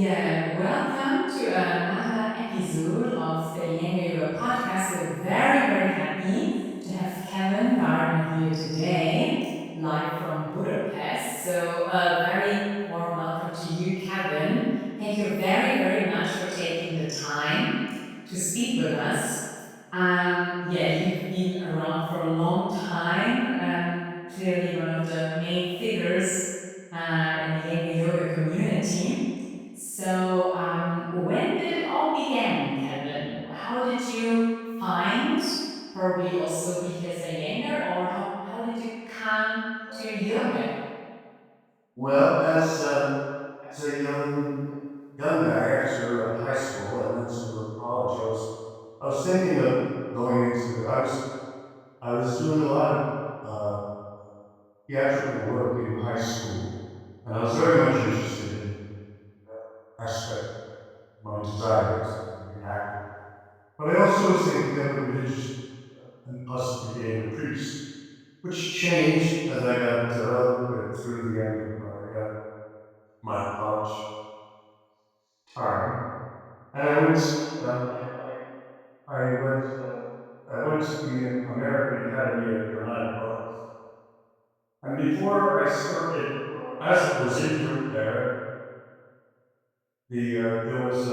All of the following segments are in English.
Welcome to another episode of the Iyengar Yoga Podcast. We're very, very happy to have Kevin Gardiner here today, live from Budapest. So, a very warm welcome to you, Kevin. Thank you very, very much for taking the time to speak with us. You've been around for a long time, clearly one of the main figures in the Iyengar Yoga community. So, when did it all begin, Kevin? How did you find probably also Abhijata Iyengar, or how did you come to yoga? Well, as a young guy after high school, I went to college. I was thinking of going into. I was doing a lot of uh, theatrical work in high school, and I was very much interested in that aspect of my desires to be an actor. But I also was thinking of it religiously and possibly being a priest, which changed as I got a little bit through the end of my college time. And I went, I went to the American Academy of Dramatic Arts. And before I started, as I was injured there, there was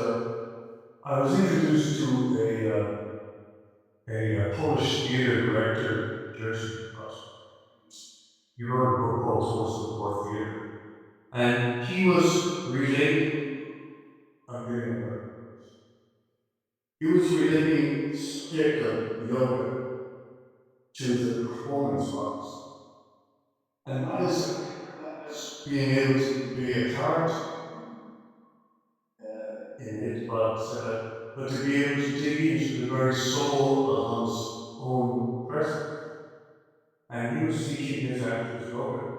I was introduced to a Polish theater director in New Jersey across the street. He wrote a book called Torso for Theater, and he was relating. I'm getting a letter. He was relating the subject of yoga to the performance arts, and not as being able to be a character in it, but to be able to dig into the very soul of one's own presence. And he was teaching his actors yoga,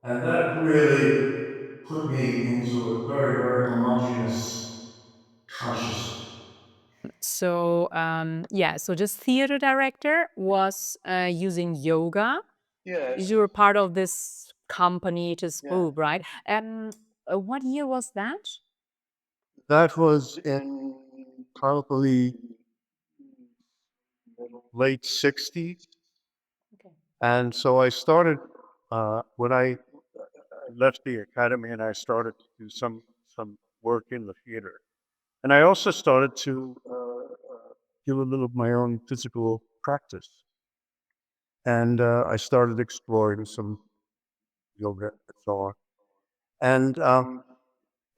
and that really put me into a very, very homogeneous consciousness. So this theater director was using yoga. Yes. You were part of this company, this Yeah. group, right? What year was that? That was in probably late 60s. Okay. And so I started when I left the academy, and I started to do some work in the theater. And I also started to do a little of my own physical practice. And I started exploring some yoga and so on. And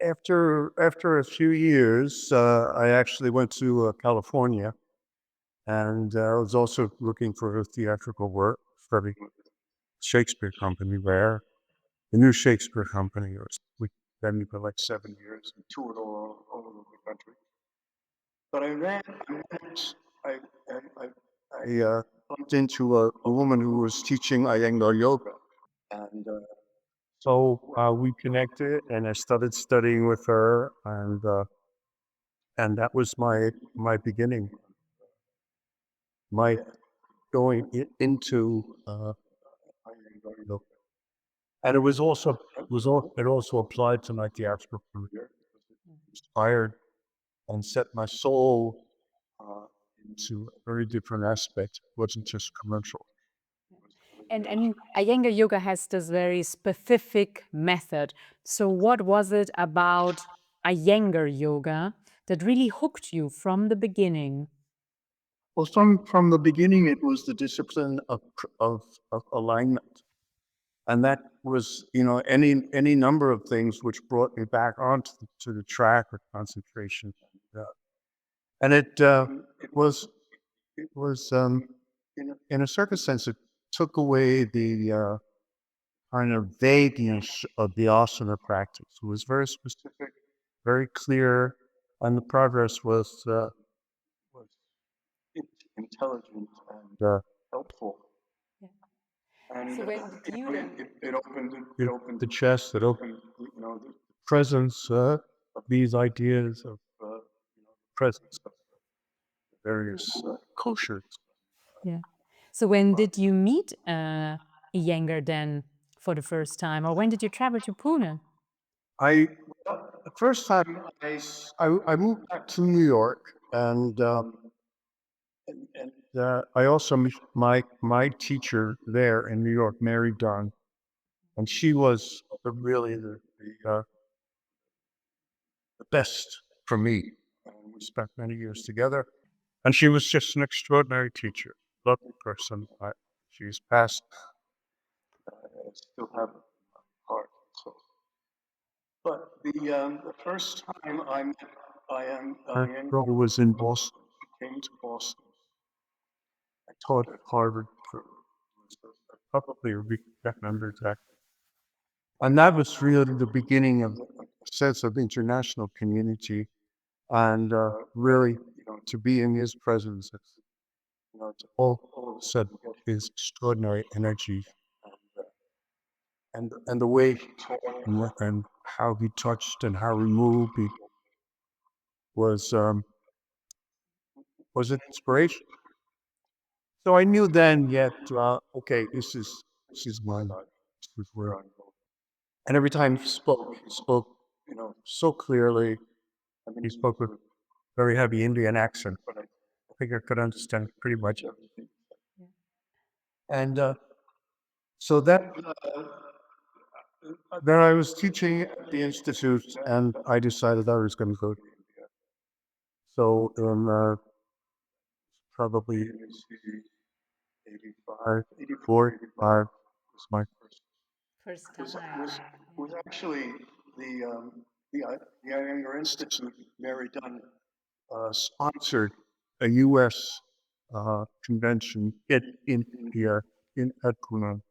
after a few years, I actually went to California, and I was also looking for theatrical work, studying with the Shakespeare Company there. The new Shakespeare Company was we been for like 7 years and toured all over the country. But I, bumped into a woman who was teaching Iyengar yoga, and so we connected, and I started studying with her, and that was my beginning, my going into Iyengar yoga, and it also applied to my theatrical career. It inspired and set my soul uh, into a very different aspect. It wasn't just commercial. And Iyengar Yoga has this very specific method. So, what was it about Iyengar Yoga that really hooked you from the beginning? Well, from the beginning, it was the discipline of alignment, and that was any number of things which brought me back onto to the track of concentration, and it was in a certain sense it took away the kind of vagueness of the asana practice. It was very specific, very clear, and the progress was intelligent and helpful. Yeah. And So, when did you then? it opened the chest. It opened the presence of these ideas of presence of various cultures. Yeah. So, when did you meet Iyengar then for the first time? Or when did you travel to Pune? I the first time I moved back to New York, and I also met my teacher there in New York, Mary Dunn, and she was really the best for me. And we spent many years together, and she was just an extraordinary teacher, lovely person. She's passed. I still have a heart. So. But the first time I met Iyengar was in Boston. She came to Boston. I taught at Harvard for a couple of years, I can't remember exactly. And that was really the beginning of a sense of international community, and really, to be in his presence, to all of a sudden get his extraordinary energy, and the way he taught, and how he touched and how he moved people was was an inspiration. So I knew then, yet, okay, this is my life. This is where I'm going. And every time he spoke, so clearly. He spoke with very heavy Indian accent, but I think I could understand pretty much everything. And so then I was teaching at the institute, and I decided I was going to go to India. So in probably 85, 84, 85 was my first. First Was time. was was actually the the Iyengar Institute, Mary Dunn, sponsored a U.S. Convention in India, at Pune,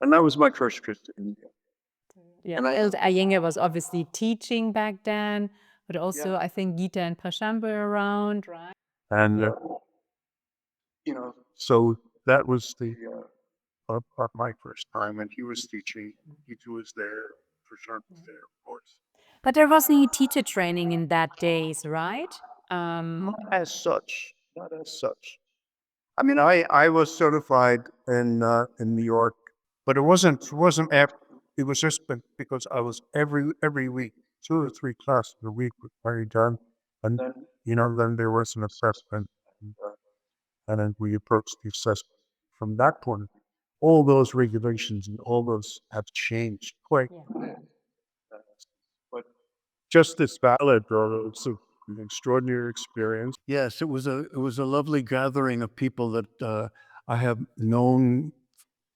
and that was my first trip to India. Yeah. And Iyengar was obviously teaching back then, but also I think Geeta and Prashant were around, right? And so that was my first time, and he was teaching. Geeta was there, Prashant was there, of course. But there wasn't any teacher training in that days, right? Not as such. Not as such. I mean, I was certified in New York, but it was just because I was every week, 2 or 3 classes a week with Mary John, and then then there was an assessment, and then we approached the assessment from that point of view. All those regulations and all those have changed quite. Yeah. But just as valid, bro. It's an extraordinary experience. Yes, it was a lovely gathering of people that I have known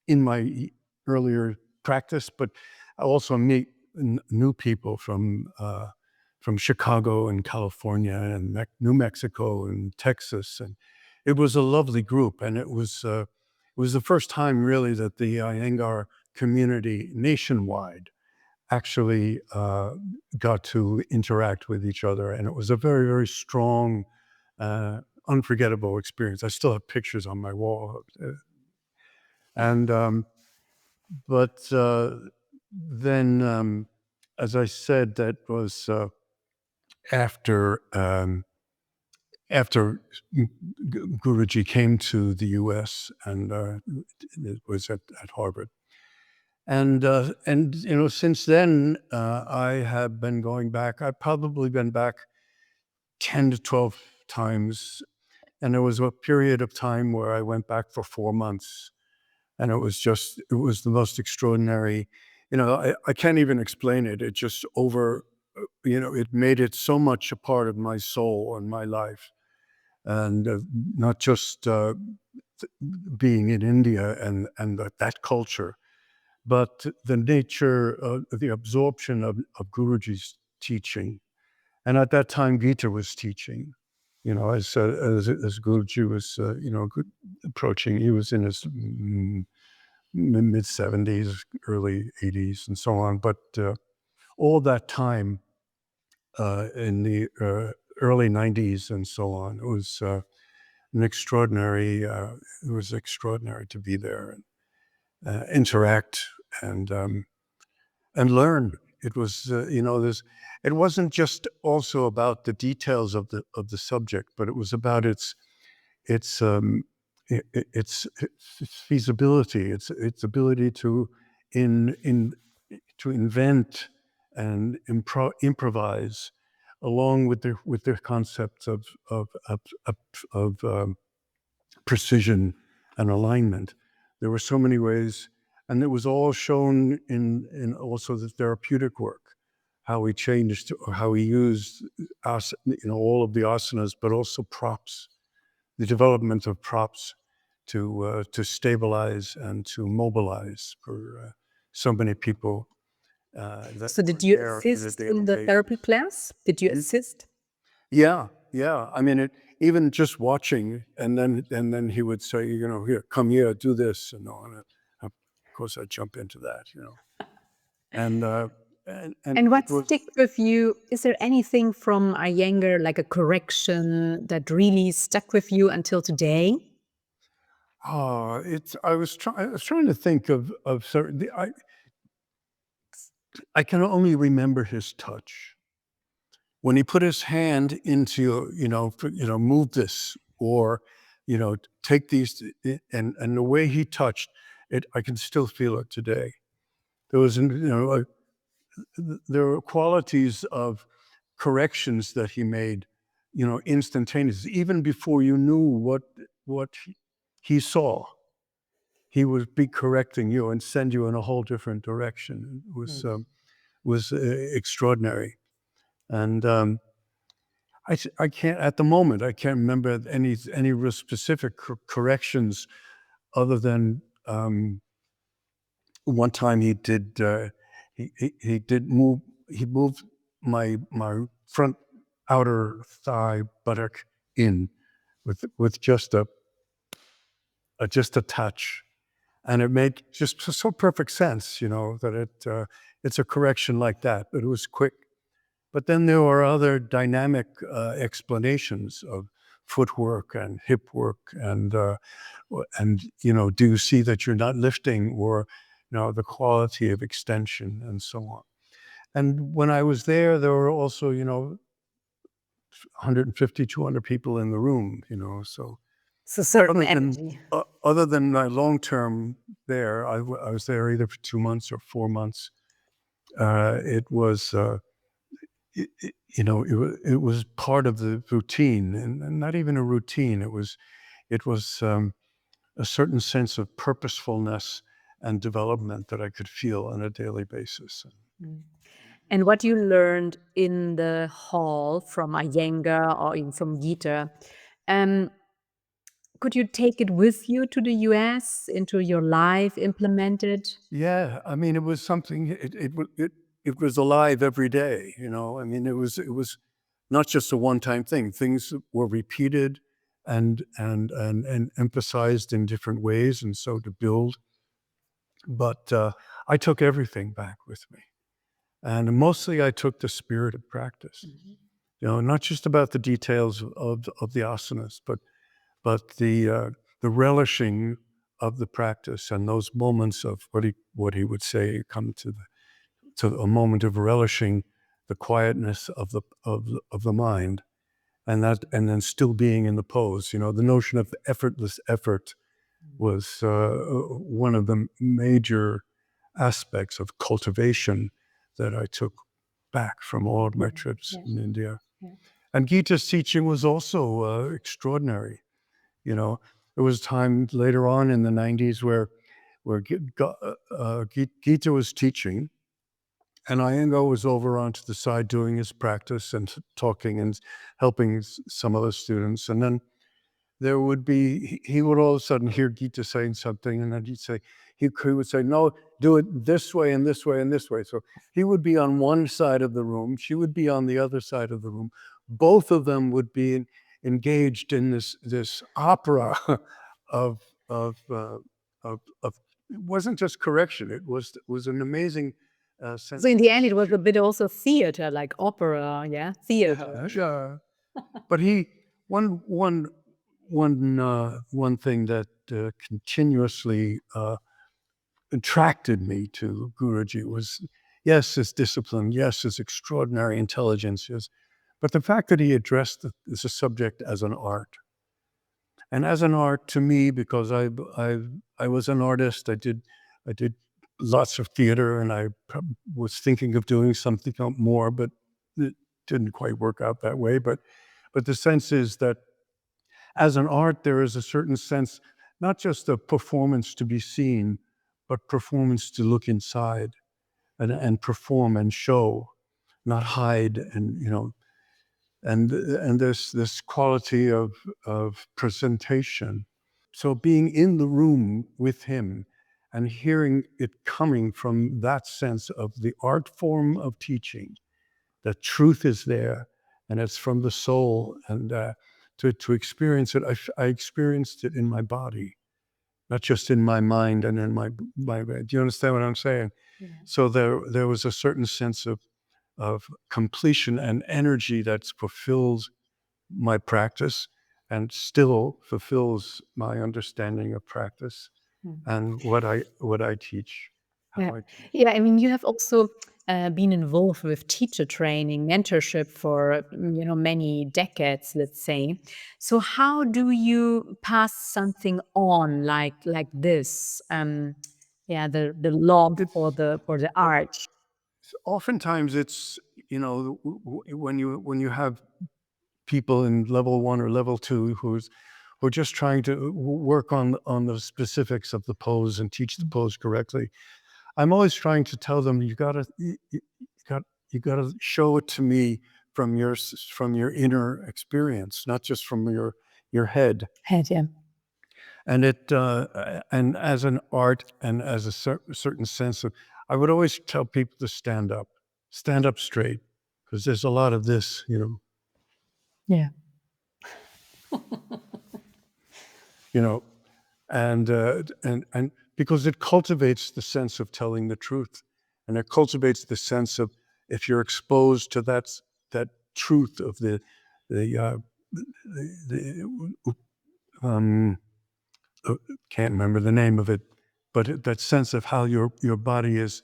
in my earlier practice, but I also meet new people from Chicago and California and New Mexico and Texas, and it was a lovely group, and it was the first time really that the Iyengar community nationwide actually got to interact with each other, and it was a very, very strong, unforgettable experience. I still have pictures on my wall, and but then, as I said, that was after after Guruji came to the U.S. and it was at Harvard. And since then, I have been going back. I've probably been back 10 to 12 times. And there was a period of time where I went back for 4 months. And it was the most extraordinary. I can't even explain it. It just it made it so much a part of my soul and my life. And not just being in India and that culture, but the nature, the absorption of Guruji's teaching. And at that time, Geeta was teaching. As Guruji was, approaching. He was in his mid 70s, early 80s, and so on. But all that time in the early 90s and so on, it was an extraordinary. It was extraordinary to be there and interact and learn. It was, it wasn't just also about the details of the subject, but it was about its its feasibility, its ability to in to invent and improvise, along with the concepts of precision and alignment. There were so many ways, and it was all shown in also the therapeutic work, how he changed or how he used all of the asanas, but also props, the development of props to stabilize and to mobilize for so many people that So did were you there on a assist daily in the therapy basis. class? Did you Hmm? assist? Yeah, yeah. I mean, even just watching, and then he would say, here, come here, do this, and of course I jump into that, and And it what was. stick with you? Is there anything from Iyengar, like a correction that really stuck with you until today? I was trying to think of certain. I can only remember his touch when he put his hand into move this, or take these, and the way he touched it, I can still feel it today. There was there were qualities of corrections that he made, instantaneous, even before you knew what he saw. He would be correcting you and send you in a whole different direction. It was extraordinary, and I can't at the moment. I can't remember any real specific corrections, other than one time he did he did move he moved my front outer thigh buttock in with just a touch, and it made just so perfect sense, that it's a correction like that, but it was quick. But then there were other dynamic explanations of footwork and hip work, and do you see that you're not lifting, or the quality of extension, and so on. And when I was there were also 150, 200 people in the room, so So certain other than energy. other than my long term there, I was there either for 2 months or 4 months. It was it was part of the routine, and not even a routine. It was a certain sense of purposefulness and development that I could feel on a daily basis. And what you learned in the hall from Iyengar or even from Geeta, um, could you take it with you to the US, into your life, implement it? Yeah, I mean, it was something. It was alive every day. I mean, it was not just a one-time thing. Things were repeated and emphasized in different ways, and so to build. But I took everything back with me, and mostly I took the spirit of practice. Not just about the details of the asanas, but the relishing of the practice, and those moments of what he would say, come to a moment of relishing the quietness of the mind, and then still being in the pose. The notion of effortless effort was one of the major aspects of cultivation that I took back from all of my trips in India. And Gita's teaching was also extraordinary. There was a time later on in the 90s where Geeta was teaching, and Iyengar was over onto the side doing his practice and talking and helping some of the students. And then there would be, he would all of a sudden hear Geeta saying something, and then he would say, no, do it this way and this way and this way. So he would be on one side of the room, she would be on the other side of the room. Both of them would be engaged in this opera of of uh, of it wasn't just correction. It was an amazing So in the end, it was a sensation. bit also theater, like opera, yeah, theater. Yeah. But one thing that continuously attracted me to Guruji was, yes, his discipline, yes, his extraordinary intelligence, yes, but the fact that he addressed the subject as an art. And as an art, to me, because I was an artist, I did lots of theater, and I was thinking of doing something more, but it didn't quite work out that way. But the sense is that as an art, there is a certain sense, not just of performance to be seen, but performance to look inside and perform and show, not hide, and and there's this quality of presentation. So being in the room with him and hearing it coming from that sense of the art form of teaching, the truth is there, and it's from the soul, and to experience it, I experienced it in my body, not just in my mind and in my. Do you understand what I'm saying? Yeah. So there was a certain sense of completion and energy that fulfills my practice and still fulfills my understanding of practice and what I teach, Yeah. how I teach. Yeah, I mean, you have also been involved with teacher training, mentorship for many decades, let's say. So how do you pass something on like this? Yeah, the love It's for the art. oftentimes it's when you have people in level 1 or level 2 who are just trying to work on the specifics of the pose and teach the pose correctly. I'm always trying to tell them, you gotta show it to me from your inner experience, not just from your head. Head, yeah. And and as an art and as a certain sense of, I would always tell people to stand up straight, because there's a lot of this, Yeah. you know, and because it cultivates the sense of telling the truth, and it cultivates the sense of, if you're exposed to that truth of the um, can't remember the name of it, but that sense of how your body is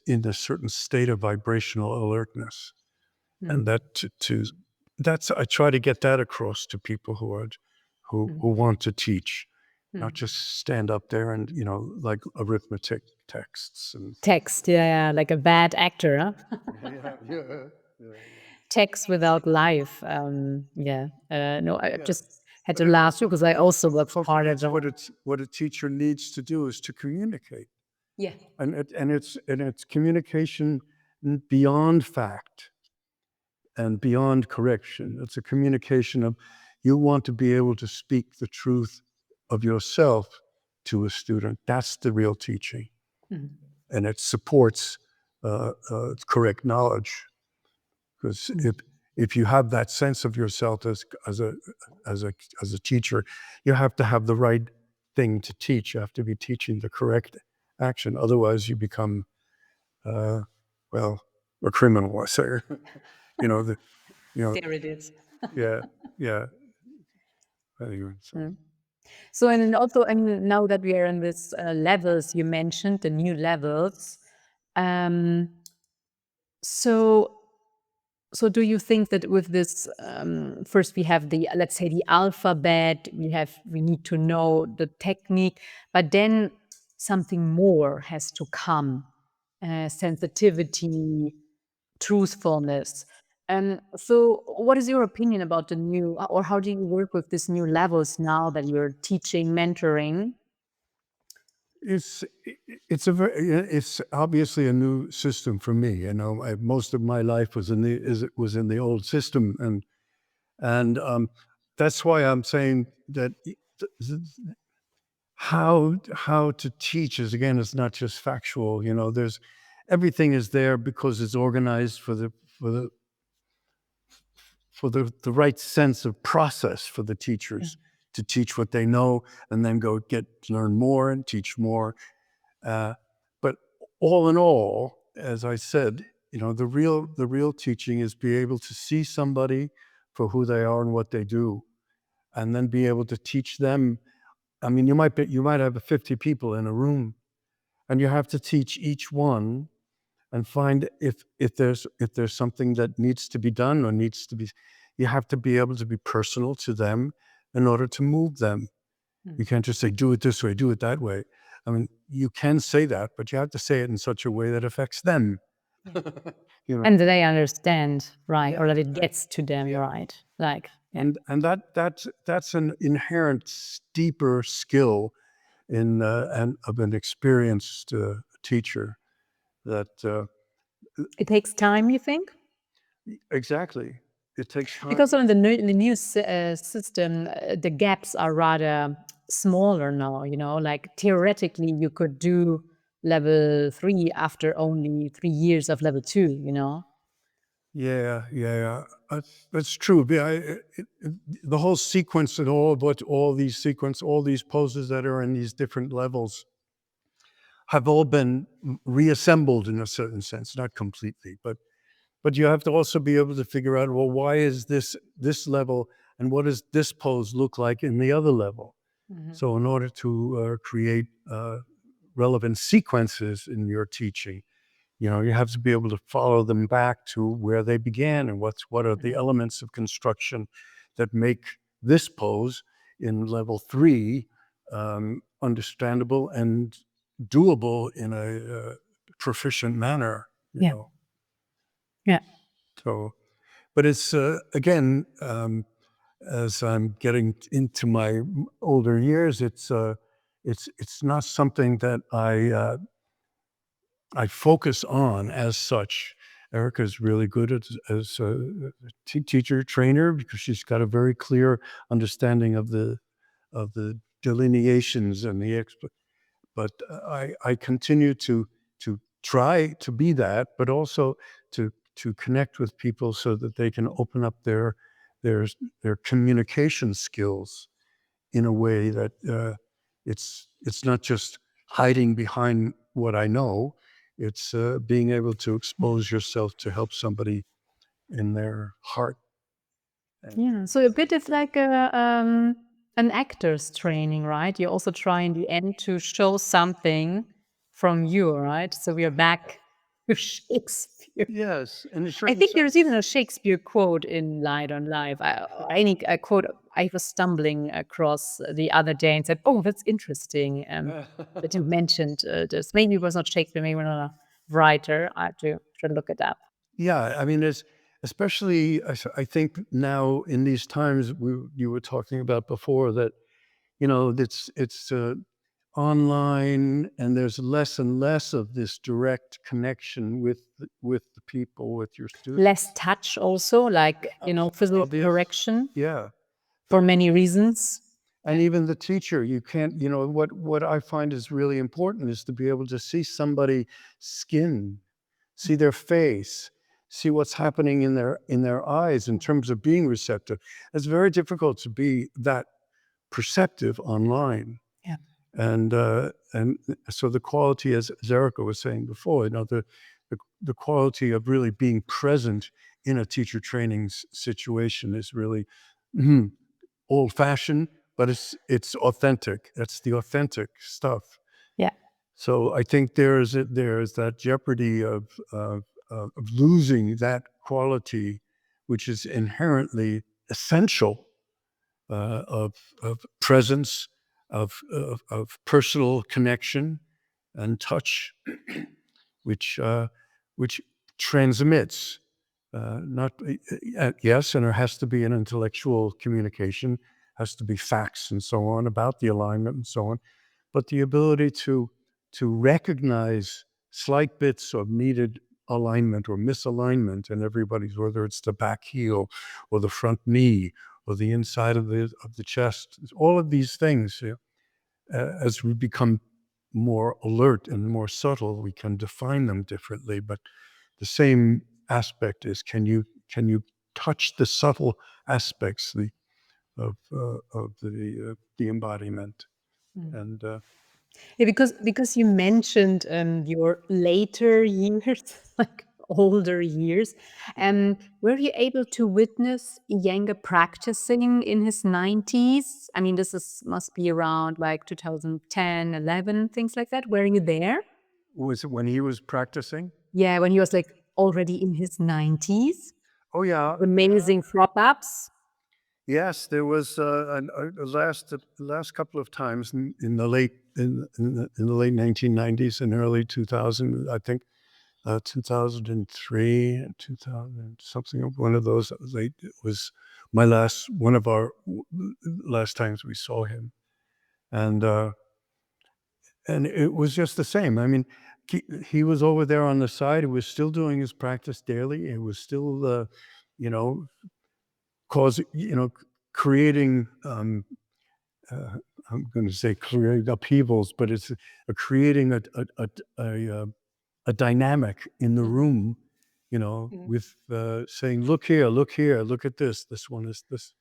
in a certain state of vibrational alertness, and that that's, I try to get that across to people who want to teach, not just stand up there and like arithmetic texts and Text, yeah, like a bad actor, huh? yeah. Text without life. Yeah. No, I Yeah. just had But to laugh because I also work for part me, of it's the. what a teacher needs to do is to communicate, Yeah. and it's communication beyond fact and beyond correction. It's a communication of, you want to be able to speak the truth of yourself to a student. That's the real teaching, and it supports correct knowledge. Because if you have that sense of yourself as a teacher, you have to have the right thing to teach. You have to be teaching the correct action. Otherwise, you become well, a criminal. I say, you know, the, you know, There it is. yeah, yeah. Anyway, so. Mm. So, and then also, I mean, now that we are in this levels, you mentioned the new levels. Um, so, so do you think that with this, first we have the, let's say, the alphabet, we need to know the technique, but then something more has to come, sensitivity, truthfulness. And so, what is your opinion about the new, or how do you work with these new levels now that you're teaching, mentoring? It's it's obviously a new system for me. Most of my life was in the old system, and that's why I'm saying that how to teach is, again, it's not just factual. There's everything is there because it's organized for the the right sense of process for the teachers to teach what they know, and then go learn more and teach more. But all in all, as I said, the real teaching is be able to see somebody for who they are and what they do, and then be able to teach them. I mean, you might have 50 people in a room, and you have to teach each one and find if there's something that needs to be done or needs to be. You have to be able to be personal to them in order to move them. You can't just say, do it this way, do it that way. I mean, you can say that, but you have to say it in such a way that affects them. You know, And they understand, right? Yeah, Or that it gets to them, yeah. right? Like, yeah. and that's an inherent deeper skill in and of an experienced teacher that It takes time, you think? exactly it takes time. Because on the new system, the gaps are rather smaller now, you know, like theoretically you could do level 3 after only 3 years of level 2, you know? Yeah. That's true. The whole sequence and all these poses that are in these different levels have all been reassembled in a certain sense, not completely, but you have to also be able to figure out, well, why is this level and what does this pose look like in the other level? So in order to create relevant sequences in your teaching, you have to be able to follow them back to where they began and what are the elements of construction that make this pose in level 3 understandable and doable in a proficient manner. Yeah. Know. Yeah. So, but it's again, as I'm getting into my older years, it's not something that I focus on as such. Erica's really good as a teacher trainer because she's got a very clear understanding of the delineations and but I continue to try to be that, but also to connect with people so that they can open up their their communication skills in a way that it's not just hiding behind what I know. It's being able to expose yourself to help somebody in their heart. Yeah. So a bit of like an actor's training, right? You also try in the end to show something from you, right? So we are back with Shakespeare. Yes, in a I certain think sense. there's even a Shakespeare quote in Light on Life. Any a quote I was stumbling across the other day and said, "Oh, that's interesting." That you mentioned this. Maybe it was not Shakespeare, maybe another writer. I have to look it up. Yeah, I mean, especially I think now in these times you were talking about before that it's online and there's less and less of this direct connection with the people, with your students. Less touch, also, like physical Obvious. correction Yeah, for many reasons. and even the teacher, you can't. What I find is really important is to be able to see somebody's skin, see their face, see what's happening in their eyes in terms of being receptive. It's very difficult to be that perceptive online. Yeah. And so the quality, as Erica was saying before, the quality of really being present in a teacher training situation is really old-fashioned, but it's authentic. That's the authentic stuff. Yeah. So I think there's that jeopardy of losing that quality, which is inherently essential of presence, of personal connection and touch, which transmits. Not yes, and there has to be an intellectual communication, has to be facts and so on about the alignment and so on, but the ability to recognize slight bits of needed alignment or misalignment in everybody's, whether it's the back heel or the front knee or the inside of the chest, all of these things. As we become more alert and more subtle, we can define them differently. But the same aspect is, can you touch the subtle aspects of the embodiment? And Yeah, because you mentioned your later years, like older years, were you able to witness Iyengar practicing in his 90s? I mean, must be around like 2010, 11, things like that. Were you there? was it when he was practicing? Yeah, when he was like already in his 90s, Oh yeah, amazing prop ups. Yes, there was last couple of times in the late 1990s and early 2000. I think 2003 and 2000 something. One of those late. It was one of our last times we saw him, and it was just the same. I mean, he was over there on the side. He was still doing his practice daily. It was still, you know, creating. I'm going to say create upheavals, but it's creating a dynamic in the room, with saying, look here, look at this. This one is this.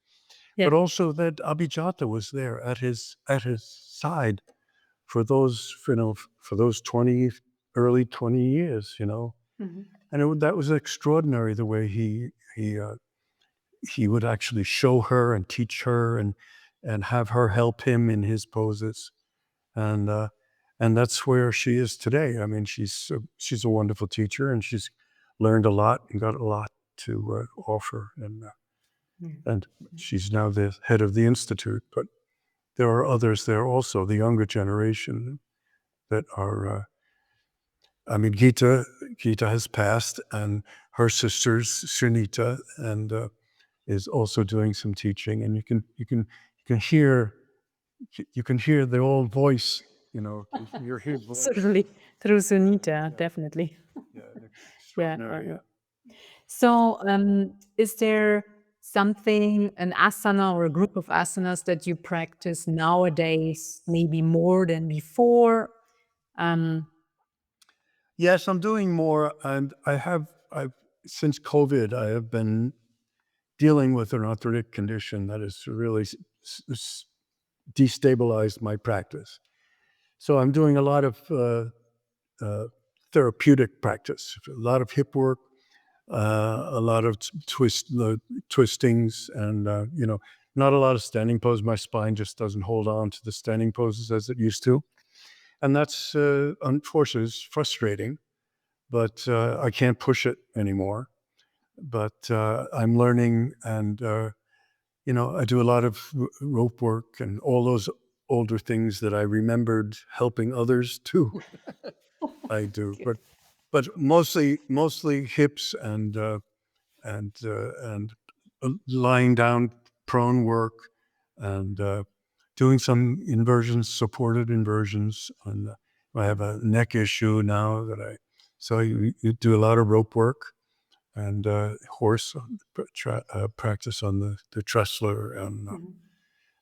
Yeah. But also that Abhijata was there at his side for those, for those early 20 years, and that was extraordinary the way he would actually show her and teach her and have her help him in his poses, and that's where she is today. I mean, she's a wonderful teacher, and she's learned a lot and got a lot to offer, and she's now the head of the institute. But there are others there also, the younger generation that are. I mean, Geeta has passed, and her sister's Sunita, and is also doing some teaching, and you can hear the old voice, you hear voice. Certainly through Sunita, definitely. Yeah, Yeah. extraordinary. Yeah. So, is there something, an asana or a group of asanas that you practice nowadays, maybe more than before? Um, Yes, I'm doing more, and I've since COVID, I have been dealing with an arthritic condition that has really destabilized my practice. So I'm doing a lot of therapeutic practice, a lot of hip work, a lot of twistings, and not a lot of standing pose. My spine just doesn't hold on to the standing poses as it used to, and that's unfortunately it's frustrating. But I can't push it anymore. But I'm learning, and I do a lot of rope work and all those older things that I remembered helping others too. I do, but mostly hips and lying down prone work, and doing some inversions, supported inversions. And I have a neck issue now so you do a lot of rope work and horse practice on the Tressler,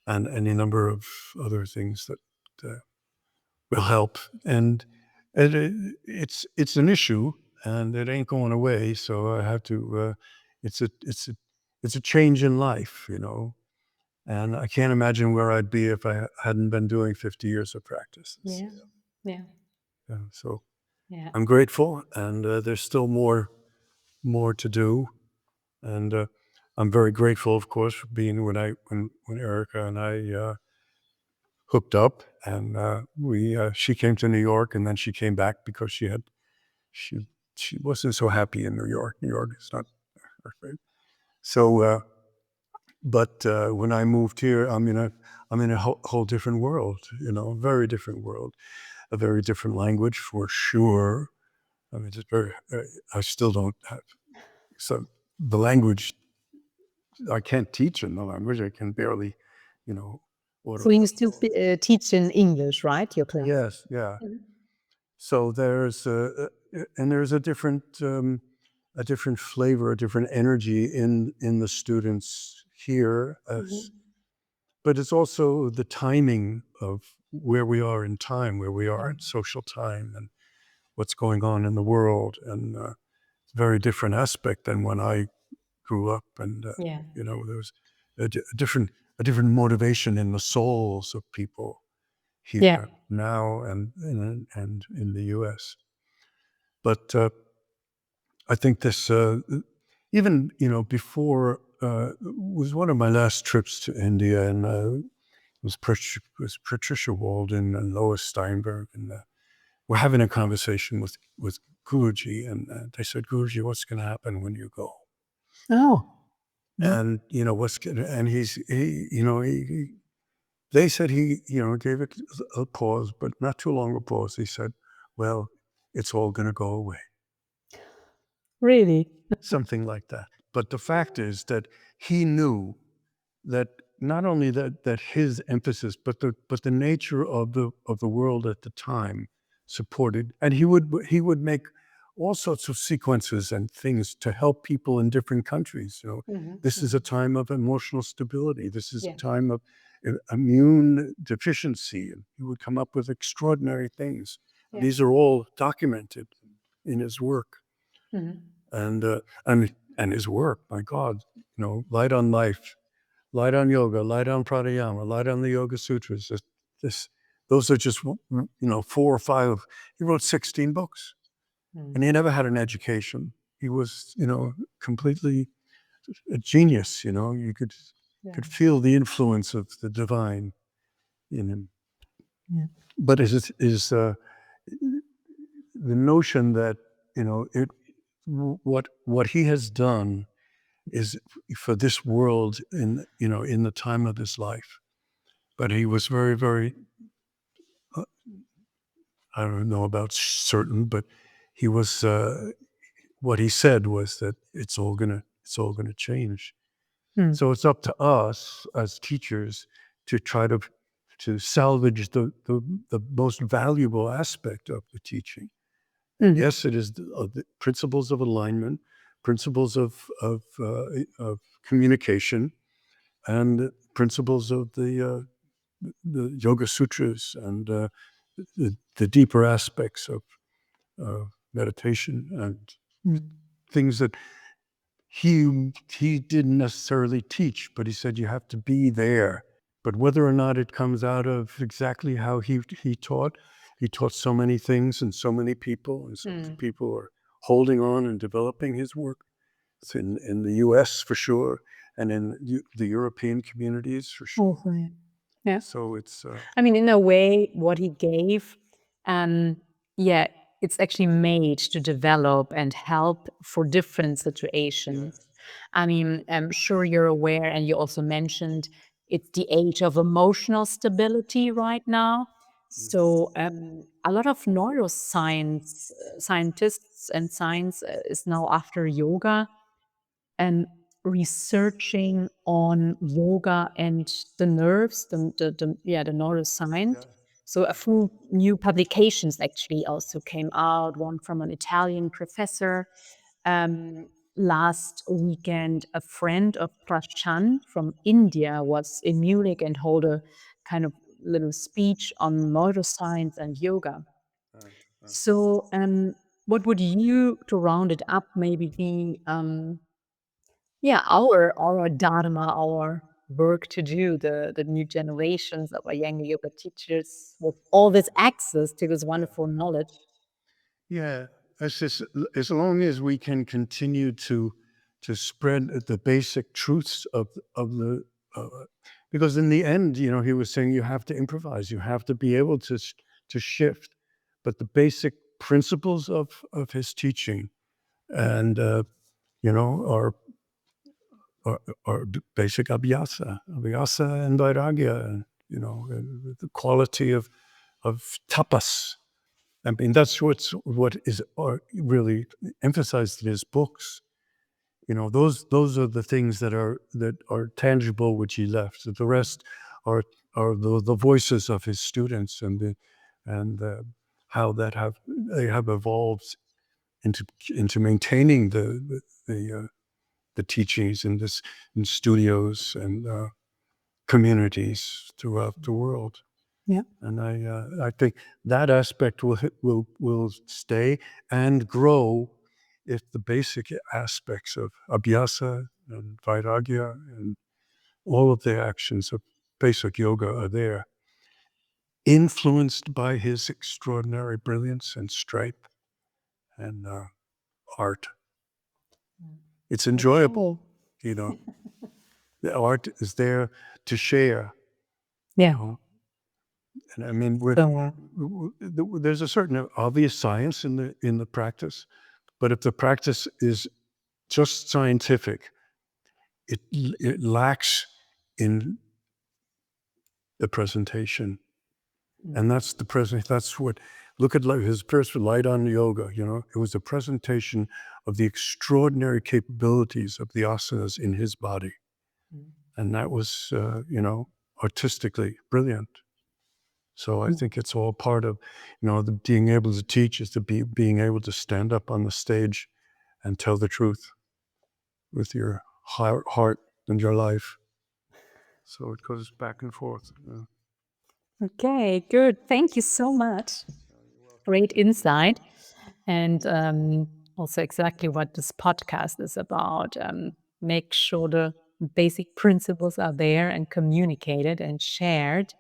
and any number of other things that will help. And it's an issue, and it ain't going away. So I have to. It's a change in life, and I can't imagine where I'd be if I hadn't been doing 50 years of practice. yeah, yeah, So yeah. I'm grateful, and there's still more to do, and I'm very grateful, of course, for being when Erica and I hooked up, and she came to New York, and then she came back because she she wasn't so happy in New York. New York is not her favorite. So, but when I moved here, I'm in a whole different world, a very different world, a very different language for sure. I mean, it's very. I still don't have the language. I can't teach in the language. I can barely, So order. you still teach in English, right? Your class. Yes, yeah. So there's a different flavor, a different energy in the students here, but it's also the timing of where we are in time, where we are in social time, and what's going on in the world, and it's a very different aspect than when I grew up, and Yeah. there was a different motivation in the souls of people here Yeah. now and in the U.S. But I think this, even before, was one of my last trips to India, and it was Patricia Walden and Lois Steinberg, and we're having a conversation with Guruji, and they said, Guruji, what's going to happen when you go? Oh. and they said he gave it a pause, but not too long a pause. He said, "Well, it's all going to go away," Really? something like that. But the fact is that he knew that not only that his emphasis, but the nature of the world at the time supported, and he would make all sorts of sequences and things to help people in different countries. This is a time of emotional stability. This is a time of immune deficiency, and he would come up with extraordinary things. These are all documented in his work, and his work. My God, light on life. Light on yoga, light on pranayama, light on the Yoga Sutras. Those are just 4 or 5. He wrote 16 books, and he never had an education. He was completely a genius. You could feel the influence of the divine in him. Yeah. But the notion that what he has done is for this world in the time of his life. But he was very, very, I don't know about certain, but he was, what he said was that it's all gonna change. So it's up to us as teachers to try to salvage the most valuable aspect of the teaching. Yes, it is the principles of alignment, principles of communication, and principles of the Yoga Sutras and the deeper aspects of meditation and things that he didn't necessarily teach, but he said you have to be there. But whether or not it comes out of exactly how he taught so many things and so many people, and so many people are holding on and developing his work. It's in the U.S. for sure, and in the European communities for sure. Also, yeah. So it's I mean, in a way, what he gave, yeah, it's actually made to develop and help for different situations. I mean, I'm sure you're aware, and you also mentioned it's the age of emotional stability right now. So, a lot of neuroscience scientists and science is now after yoga and researching on yoga and the nerves, the neuroscience. So a few new publications actually also came out. One from an Italian professor. Last weekend, a friend of Prashant from India was in Munich and hold a kind of little speech on neuroscience and yoga. So, what would you, to round it up, maybe be yeah, our dharma, our work to do, the new generations of Iyengar yoga teachers with all this access to this wonderful knowledge. Yeah, as long as we can continue to spread the basic truths of the because in the end, he was saying you have to improvise, you have to be able to shift, but the basic principles of his teaching and are basic abhyasa and vairagya, and the quality of tapas. I mean, that's what is really emphasized in his books. Those are the things that are tangible, which he left. The rest are the voices of his students and how they have evolved into maintaining the teachings in studios and communities throughout the world. Yeah. And I think that aspect will stay and grow if the basic aspects of abhyasa and vairagya and all of the actions of basic yoga are there, influenced by his extraordinary brilliance and stripe and art. It's enjoyable, The art is there to share. Yeah. And I mean, there's a certain obvious science in the practice, but if the practice is just scientific, it lacks in the presentation. And that's the present. That's what. Look at his first Light on Yoga. It was a presentation of the extraordinary capabilities of the asanas in his body, and that was, artistically brilliant. So I think it's all part of, being able to teach is to being able to stand up on the stage and tell the truth with your heart and your life. So it goes back and forth. Okay, good. Thank you so much. Great insight. And also exactly what this podcast is about. Make sure the basic principles are there and communicated and shared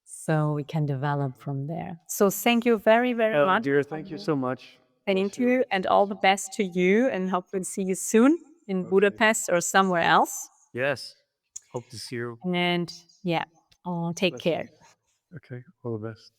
so we can develop from there. So thank you very, very much. Dear, thank you so much. And interview and all the best to you, and hopefully see you soon in Budapest or somewhere else. Yes. Hope to see you. And yeah, take care. Okay. All the best.